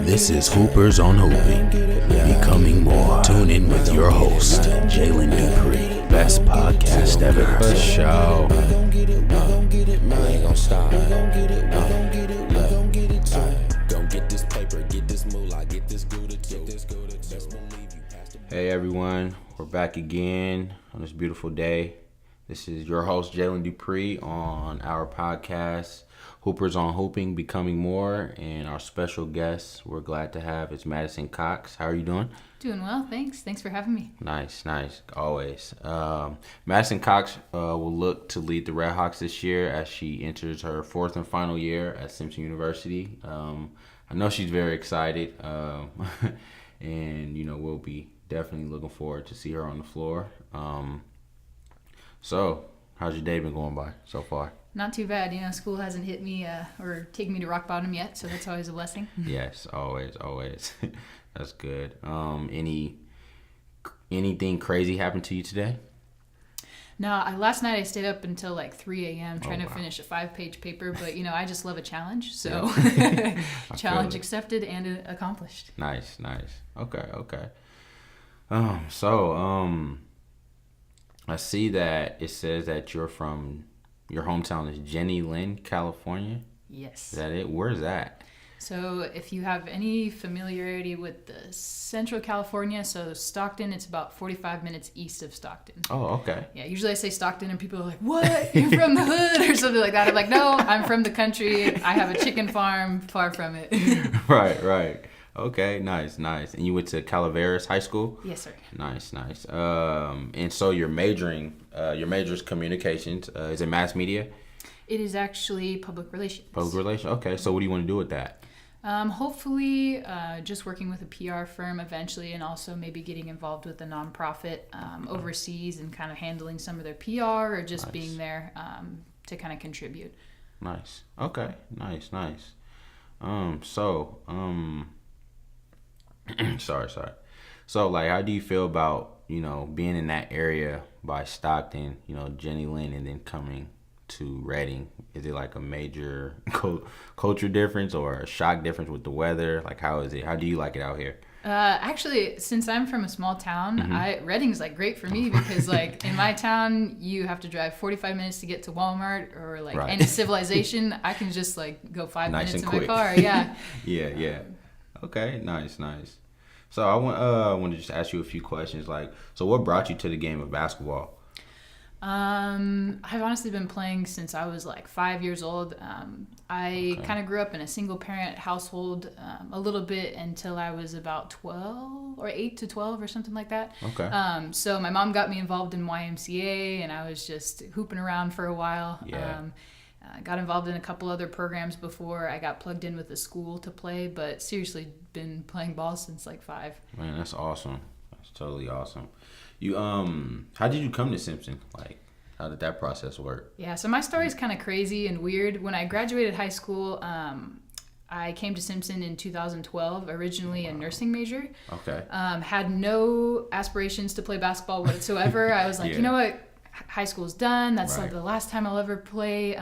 This is Hoopers on Hooping, Becoming More. Tune in with your host, Jalen Dupree. Best podcast ever. For sure. I ain't gonna stop. Don't get this paper, get this moolah, get this Gouda too. Hey everyone, we're back again on this beautiful day. This is your host, Jalen Dupree, on our podcast, Hoopers on Hooping, Becoming More, and our special guest we're glad to have is Madison Cox. How are you doing? Doing well, thanks. Thanks for having me. Nice, always. Madison Cox will look to lead the Redhawks this year as she enters her fourth and final year at Simpson University. I know she's very excited, and we'll be definitely looking forward to see her on the floor. So, how's your day been going by so far? Not too bad. School hasn't hit me or taken me to rock bottom yet, so that's always a blessing. Yes, always. That's good. Anything crazy happened to you today? No, last night I stayed up until like 3 a.m. trying to finish a 5-page paper, but I just love a challenge, so challenge accepted and accomplished. Nice. Okay. I see that it says that your hometown is Jenny Lynn, California. Yes. Is that it? Where's that? So if you have any familiarity with the Central California, so Stockton, it's about 45 minutes east of Stockton. Oh, okay. Yeah, usually I say Stockton and people are like, what? You're from the hood or something like that. I'm like, no, I'm from the country. I have a chicken farm far from it. Right. Okay, nice. And you went to Calaveras High School? Yes, sir. Nice. And so your major is communications. Is it mass media? It is actually public relations. Public relations. Okay, so what do you want to do with that? Hopefully, just working with a PR firm eventually, and also maybe getting involved with a nonprofit overseas and kind of handling some of their PR or just being there to kind of contribute. Nice. Okay. Nice. Sorry. So, how do you feel about, being in that area by Stockton, Jenny Lynn, and then coming to Reading? Is it like a major culture difference or a shock difference with the weather? How is it? How do you like it out here? Actually, since I'm from a small town, Reading's great for me because in my town, you have to drive 45 minutes to get to Walmart or any civilization. I can just go 5 minutes in my car. Yeah. Yeah. Okay, nice. So I want to just ask you a few questions. So what brought you to the game of basketball? I've honestly been playing since I was 5 years old. I kind of grew up in a single parent household a little bit until I was about 12 or 8 to 12 or something like that. Okay. So my mom got me involved in YMCA and I was just hooping around for a while. Yeah. Got involved in a couple other programs before I got plugged in with the school to play, but seriously been playing ball since 5. Man, that's awesome. That's totally awesome. You how did you come to Simpson? How did that process work? Yeah, so my story is kind of crazy and weird. When I graduated high school, I came to Simpson in 2012, originally a nursing major. Okay. Had no aspirations to play basketball whatsoever. I was like, you know what? High school's done. That's the last time I'll ever play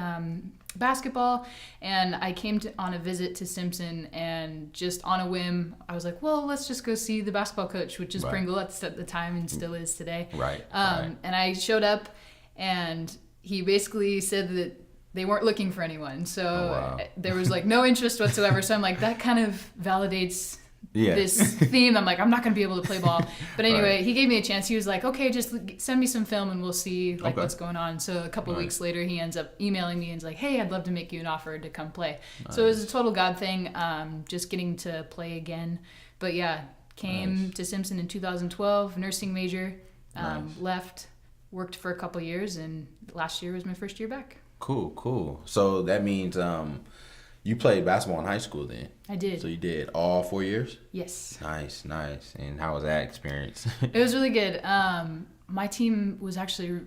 basketball. And I came on a visit to Simpson, and just on a whim, I was like, well, let's just go see the basketball coach, which is Pringle at the time and still is today. Right. And I showed up, and he basically said that they weren't looking for anyone. So there was no interest whatsoever. So I'm like, that kind of validates this theme. I'm like, I'm not going to be able to play ball. But anyway, he gave me a chance. He was like, okay, just send me some film and we'll see what's going on. So a couple of weeks later, he ends up emailing me and is like, hey, I'd love to make you an offer to come play. Nice. So it was a total God thing, just getting to play again. But came to Simpson in 2012, nursing major, left, worked for a couple of years, and last year was my first year back. Cool. So that means you played basketball in high school then? I did. So you did all 4 years? Yes. Nice. And how was that experience? It was really good. My team was actually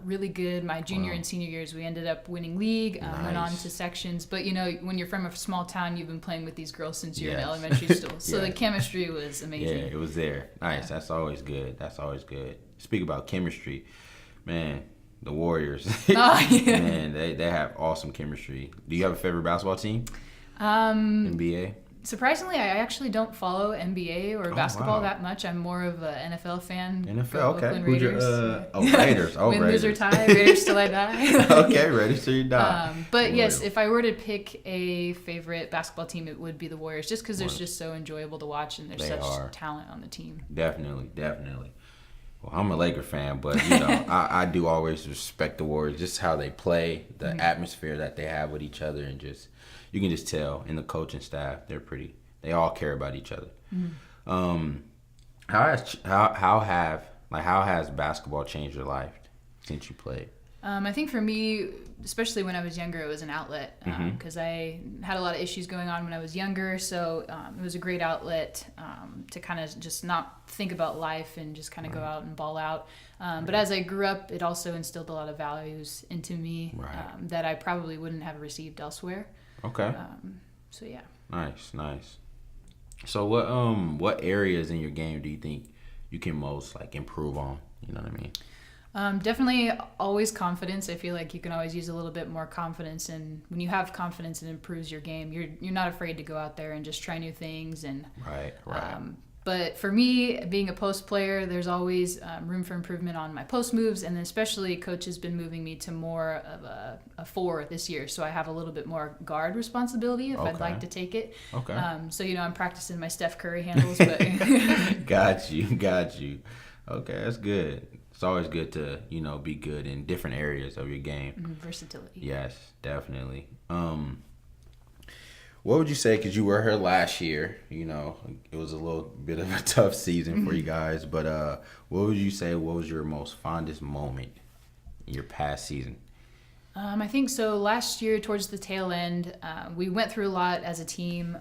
really good. My junior and senior years, we ended up winning league, went on to sections. But, when you're from a small town, you've been playing with these girls since you're in elementary school. So the chemistry was amazing. Yeah, it was there. Nice. Yeah. That's always good. Speak about chemistry. Man, the Warriors. Oh, yeah. Man, they have awesome chemistry. Do you have a favorite basketball team? NBA? Surprisingly, I actually don't follow NBA or basketball wow. that much. I'm more of an NFL fan. NFL, Go okay. Oakland Who's your, Raiders. Raiders. Oh, Win, Raiders. lose, or tie. Raiders till I die. Okay, Raiders till you die. But yes, if I were to pick a favorite basketball team, it would be the Warriors, just because they're just so enjoyable to watch and there's such talent on the team. Definitely. Well, I'm a Laker fan, but I do always respect the Warriors, just how they play, the atmosphere that they have with each other, and just you can just tell in the coaching staff they all care about each other. How has basketball changed your life since you played? I think for me, especially when I was younger, it was an outlet because I had a lot of issues going on when I was younger. So it was a great outlet to kind of just not think about life and just kind of go out and ball out. But as I grew up, it also instilled a lot of values into me that I probably wouldn't have received elsewhere. Okay. So yeah. Nice. So what areas in your game do you think you can most improve on? You know what I mean? Definitely always confidence. I feel like you can always use a little bit more confidence, and when you have confidence, it improves your game. You're not afraid to go out there and just try new things. And right. But for me, being a post player, there's always room for improvement on my post moves, and especially coach has been moving me to more of a 4 this year, so I have a little bit more guard responsibility if I'd like to take it. Okay. So I'm practicing my Steph Curry handles, but Got you. Okay, that's good. It's always good to, be good in different areas of your game. Versatility. Yes, definitely. What would you say, because you were here last year, it was a little bit of a tough season for you guys, but what would you say, what was your most fondest moment in your past season? I think so. Last year, towards the tail end, we went through a lot as a team,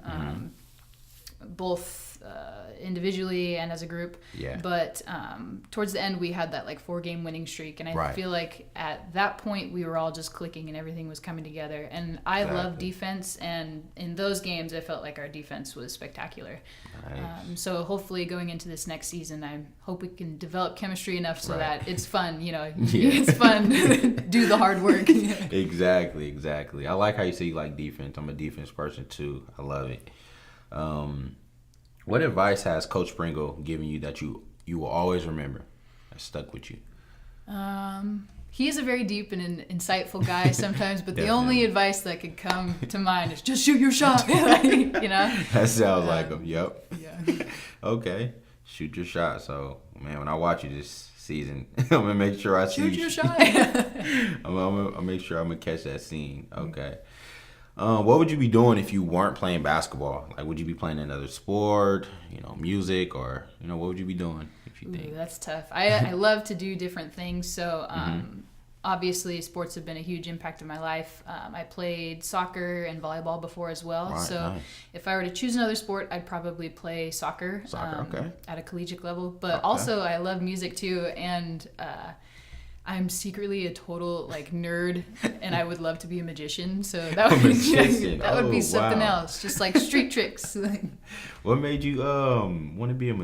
both individually and as a group. Yeah. But towards the end, we had that 4-game winning streak, and I feel like at that point we were all just clicking and everything was coming together. And I love defense, and in those games, I felt like our defense was spectacular. Nice. So hopefully, going into this next season, I hope we can develop chemistry enough so that it's fun. It's fun. Do the hard work. Exactly. I like how you say you like defense. I'm a defense person too. I love it. What advice has Coach Pringle given you that you will always remember that stuck with you? He is a very deep and insightful guy sometimes, but the only advice that could come to mind is just shoot your shot. That sounds like him. Yep. Yeah. Okay. Shoot your shot. So, man, when I watch you this season, I'm going to make sure I see Shoot your shot. I'm gonna make sure I'm going to catch that scene. Okay. What would you be doing if you weren't playing basketball? Would you be playing another sport, music, or, what would you be doing if you think? Ooh, that's tough. I love to do different things. So, obviously, sports have been a huge impact in my life. I played soccer and volleyball before as well. Right, so, nice. if I were to choose another sport, I'd probably play soccer. Okay. At a collegiate level. But also, I love music too. And I'm secretly a total nerd, and I would love to be a magician. So that would be something else, just street tricks. What made you want to be a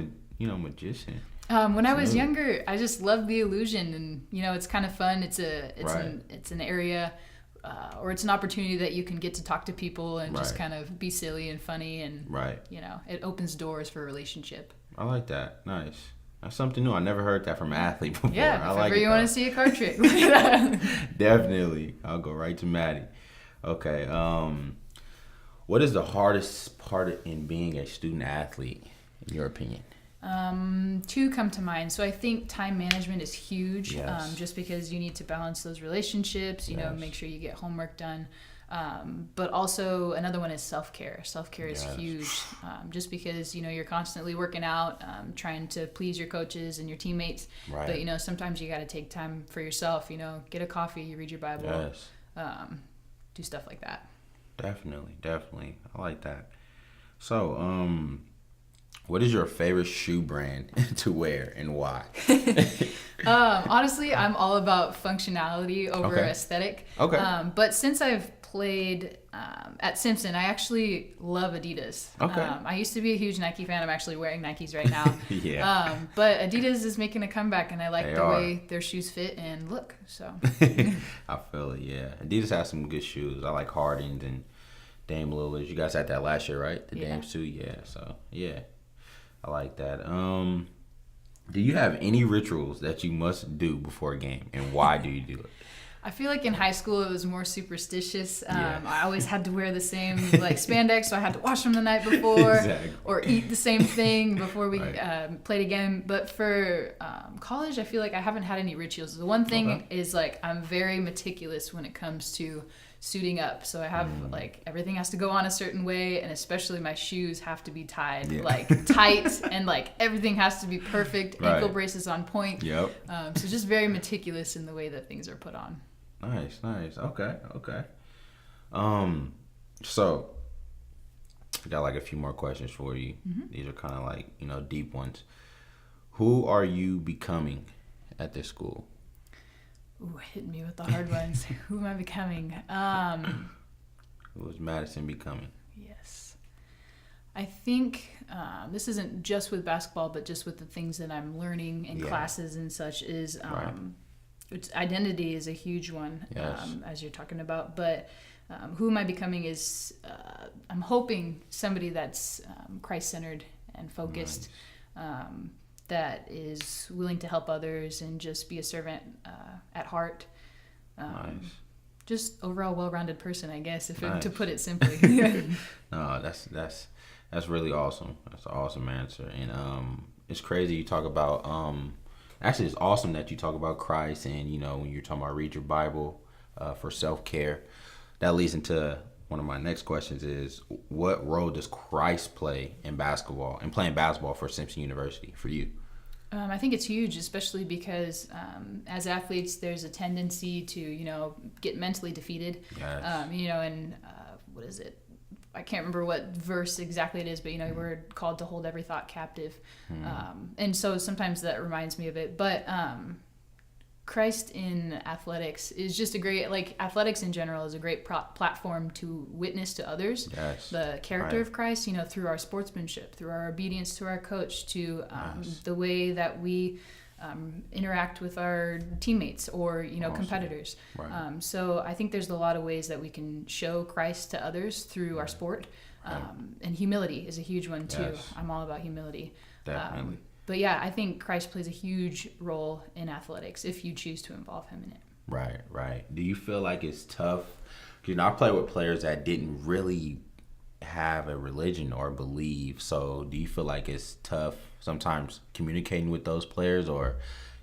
magician? When I was younger, I just loved the illusion, and it's kind of fun. It's an area, or it's an opportunity that you can get to talk to people and just kind of be silly and funny, and it opens doors for a relationship. I like that. Nice. That's something new. I never heard that from an athlete before. Yeah, if ever you want to see a card trick. Definitely. I'll go right to Maddie. Okay. What is the hardest part in being a student athlete, in your opinion? Two come to mind. So I think time management is huge, Yes. just because you need to balance those relationships, make sure you get homework done. But also another one is self-care. Self-care is huge, just because, you're constantly working out, trying to please your coaches and your teammates. Right. But, sometimes you got to take time for yourself, get a coffee, you read your Bible, do stuff like that. Definitely. I like that. So, what is your favorite shoe brand to wear and why? Honestly, I'm all about functionality over aesthetic. Okay. But since I've played at Simpson, I actually love Adidas. Okay. I used to be a huge Nike fan. I'm actually wearing Nikes right now. Yeah. But Adidas is making a comeback, and I like the way their shoes fit and look. So. I feel it, yeah. Adidas has some good shoes. I like Harden's and Dame Lillard's. You guys had that last year, right? The Dame's too, yeah. So, yeah. I like that. Do you have any rituals that you must do before a game, and why do you do it? I feel like in high school it was more superstitious. I always had to wear the same spandex, so I had to wash them the night before, or eat the same thing before we played a game. But for college, I feel like I haven't had any rituals. The one thing is I'm very meticulous when it comes to suiting up. So I have everything has to go on a certain way, and especially my shoes have to be tied tight, and everything has to be perfect. Ankle braces on point. Yep. So just very meticulous in the way that things are put on. Nice. Okay. So I got a few more questions for you. Mm-hmm. These are kind of deep ones. Who are you becoming at this school? Ooh, hit me with the hard ones. Who am I becoming? Who is Madison becoming? Yes. I think this isn't just with basketball, but just with the things that I'm learning in classes and such is it's identity is a huge one, as you're talking about. But who am I becoming is I'm hoping somebody that's Christ-centered and focused. Nice. That is willing to help others and just be a servant at heart. Nice. Just overall well-rounded person, I guess, to put it simply. No, that's really awesome. That's an awesome answer. And it's crazy you talk about actually it's awesome that you talk about Christ, and when you're talking about read your Bible for self-care. That leads into one of my next questions is, what role does Christ play in basketball and playing basketball for Simpson University for you? I think it's huge, especially because as athletes, there's a tendency to, get mentally defeated. Yes. And what is it? I can't remember what verse exactly it is, but, we're called to hold every thought captive. And so sometimes that reminds me of it. But Christ in athletics is just a great, athletics in general is a great platform to witness to others. Yes. The character of Christ, through our sportsmanship, through our obedience to our coach, to the way that we interact with our teammates or, awesome. Competitors. Right. So I think there's a lot of ways that we can show Christ to others through our sport. And humility is a huge one too. Yes. I'm all about humility. Definitely. But yeah, I think Christ plays a huge role in athletics if you choose to involve him in it. Right. Do you feel like it's tough? I play with players that didn't really have a religion or believe. So do you feel like it's tough sometimes communicating with those players, or,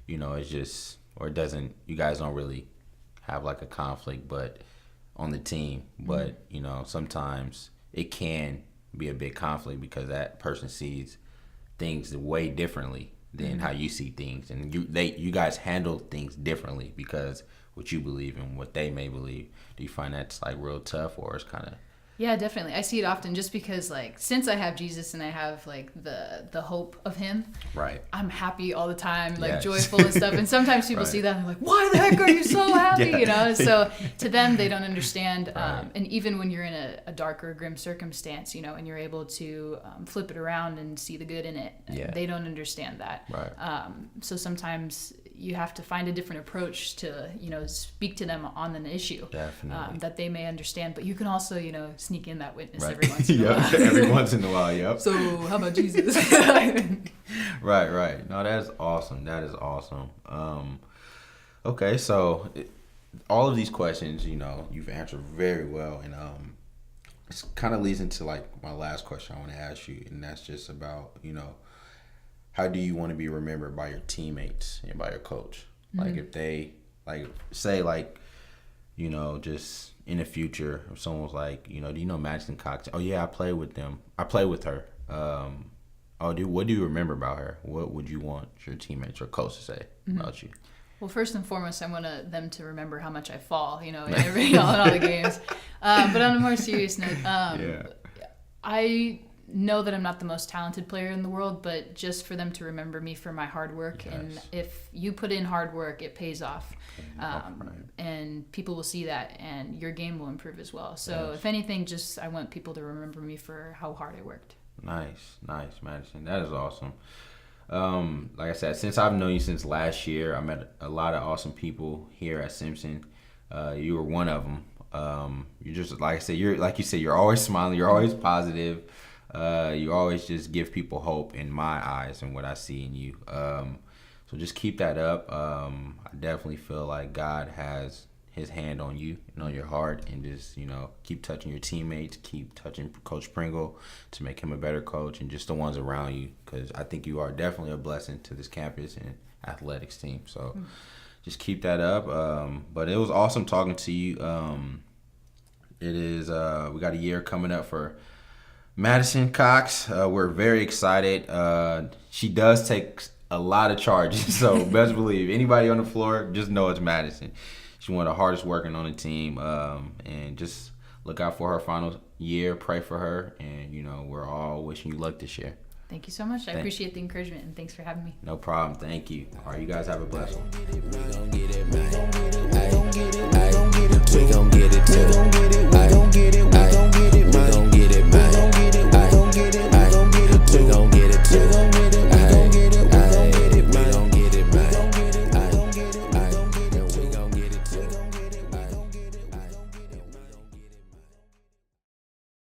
it's just, or it doesn't, you guys don't really have a conflict but on the team, but, sometimes it can be a big conflict because that person sees things way differently than how you see things, and you guys handle things differently because what you believe and what they may believe. Do you find that's real tough, or it's kind of? Yeah, definitely. I see it often just because since I have Jesus and I have the hope of him, right? I'm happy all the time, joyful and stuff. And sometimes people see that and they're like, "Why the heck are you so happy?" So to them, they don't understand. And even when you're in a darker, grim circumstance, and you're able to flip it around and see the good in it, they don't understand that. Right. So sometimes you have to find a different approach to, speak to them on an issue. Definitely. That they may understand. But you can also, sneak in that witness every once in a while. Every once in a while, yep. So how about Jesus? Right. No, that is awesome. Okay, so all of these questions, you've answered very well. And it kind of leads into my last question I want to ask you. And that's just about, how do you want to be remembered by your teammates and by your coach? Mm-hmm. If they say just in the future, if someone's do you know Madison Cox? Oh yeah, I play with them. I play with her. What do you remember about her? What would you want your teammates or coach to say about you? Well, first and foremost, I want them to remember how much I fall, in all the games. But on a more serious note, know that I'm not the most talented player in the world, but just for them to remember me for my hard work. Yes. And if you put in hard work, it pays off. And people will see that, and your game will improve as well. So if anything, just I want people to remember me for how hard I worked. Nice, Madison. That is awesome. Like I said, since I've known you since last year, I met a lot of awesome people here at Simpson. You were one of them. You're just, like I said, you're always smiling. You're always positive. You always just give people hope in my eyes and what I see in you. So just keep that up. I definitely feel like God has his hand on you and on your heart, and just, keep touching your teammates, keep touching Coach Pringle to make him a better coach, and just the ones around you, because I think you are definitely a blessing to this campus and athletics team. So just keep that up. But it was awesome talking to you. It is we got a year coming up for Madison Cox. We're very excited. She does take a lot of charges, so best believe anybody on the floor, just know it's Madison. She's one of the hardest working on the team, and just look out for her final year. Pray for her, and we're all wishing you luck this year. Thank you so much. I appreciate the encouragement, and thanks for having me. No problem. Thank you. All right, you guys have a blessed one.